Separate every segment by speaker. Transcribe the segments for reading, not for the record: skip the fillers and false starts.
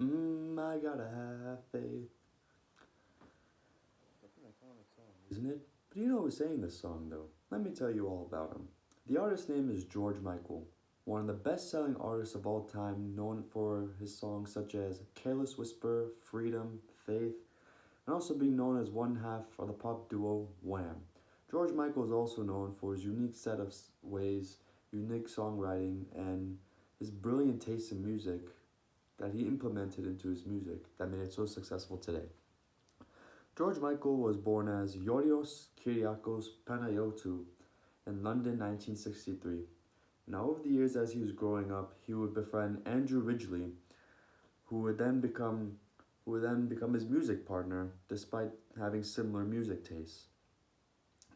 Speaker 1: I gotta have faith. Isn't it? But you know who sang this song, though? Let me tell you all about him. The artist's name is George Michael, one of the best selling artists of all time, known for his songs such as Careless Whisper, Freedom, Faith, and also being known as one half of the pop duo Wham. George Michael is also known for his unique set of ways, unique songwriting, and his brilliant taste in music that he implemented into his music that made it so successful today. George Michael was born as Yorios Kyriakos Panayotou in London 1963. Now, over the years as he was growing up, he would befriend Andrew Ridgeley, who would then become his music partner despite having similar music tastes.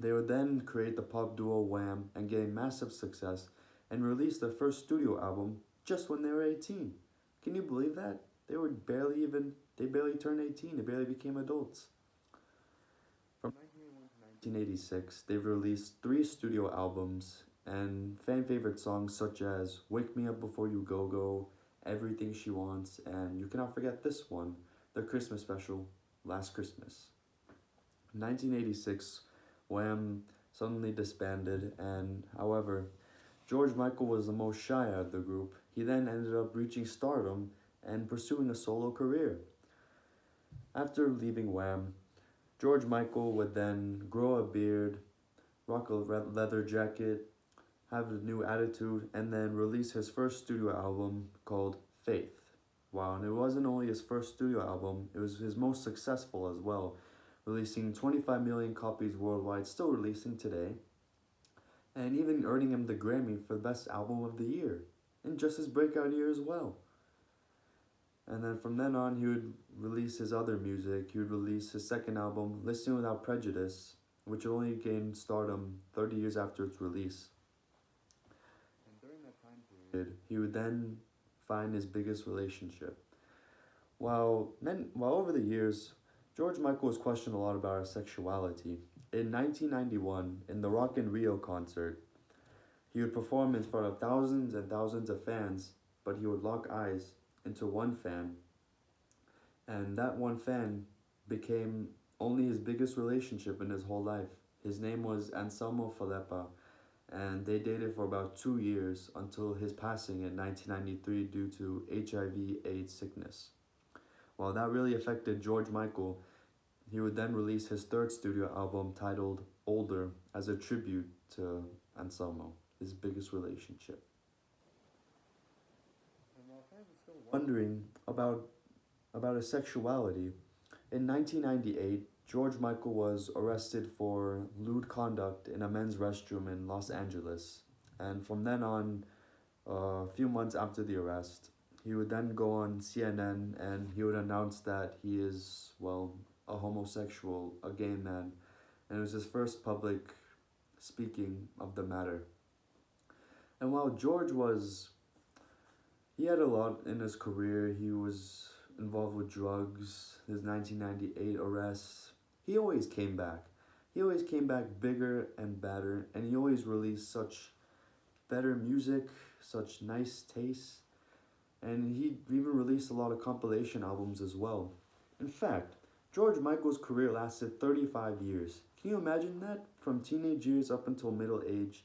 Speaker 1: They would then create the pop duo Wham and gain massive success and release their first studio album just when they were 18. Can you believe that? They barely turned 18, they barely became adults. From 1981 to 1986, they've released three studio albums and fan favorite songs such as Wake Me Up Before You Go Go, Everything She Wants, and you cannot forget this one, their Christmas special, Last Christmas. In 1986, Wham suddenly disbanded, and however, George Michael was the most shy out of the group. He then ended up reaching stardom and pursuing a solo career. After leaving Wham, George Michael would then grow a beard, rock a leather jacket, have a new attitude, and then release his first studio album called Faith. Wow, and it wasn't only his first studio album, it was his most successful as well, releasing 25 million copies worldwide, still releasing today, and even earning him the Grammy for the Best Album of the Year, in just his breakout year as well. And then from then on, he would release his other music. He would release his second album, Listening Without Prejudice, which only gained stardom 30 years after its release. And during that time period, he would then find his biggest relationship. While over the years, George Michael was questioned a lot about his sexuality. In 1991, in the Rock in Rio concert, he would perform in front of thousands and thousands of fans, but he would lock eyes into one fan, and that one fan became only his biggest relationship in his whole life. His name was Anselmo Falepa, and they dated for about 2 years until his passing in 1993 due to HIV/AIDS sickness. While that really affected George Michael, he would then release his third studio album titled Older as a tribute to Anselmo, his biggest relationship. And while fans are still wondering about his sexuality, in 1998, George Michael was arrested for lewd conduct in a men's restroom in Los Angeles. And from then on, a few months after the arrest, he would then go on CNN and he would announce that he is, well, a homosexual, a gay man. And it was his first public speaking of the matter. And while he had a lot in his career, he was involved with drugs, his 1998 arrests, he always came back. He always came back bigger and better, and he always released such better music, such nice taste, and he even released a lot of compilation albums as well. In fact, George Michael's career lasted 35 years. Can you imagine that? From teenage years up until middle age,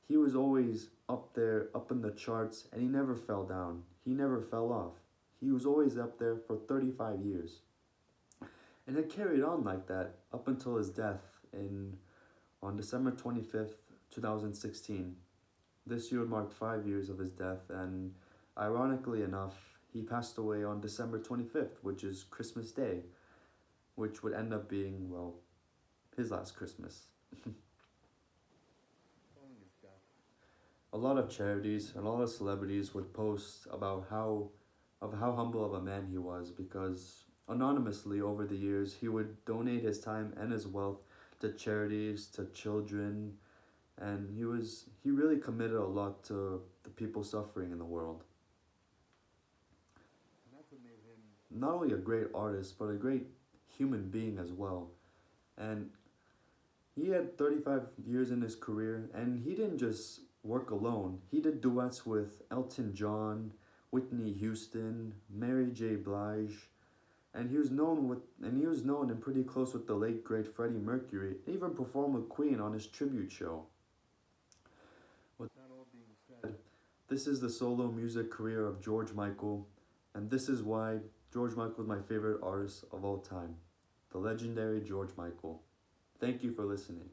Speaker 1: he was always up there, up in the charts, and he never fell down. He never fell off. He was always up there for 35 years. And it carried on like that up until his death on December 25th, 2016. This year would mark 5 years of his death, and ironically enough, he passed away on December 25th, which is Christmas Day, which would end up being, well, his last Christmas. A lot of charities and a lot of celebrities would post about how humble of a man he was, because anonymously over the years he would donate his time and his wealth to charities, to children, and he really committed a lot to the people suffering in the world. And that's what made him not only a great artist but a great human being as well. And he had 35 years in his career, and he didn't just work alone. He did duets with Elton John, Whitney Houston, Mary J. Blige, and he was known and pretty close with the late great Freddie Mercury. He even performed with Queen on his tribute show. With that all being said, this is the solo music career of George Michael, and this is why George Michael is my favorite artist of all time, the legendary George Michael. Thank you for listening.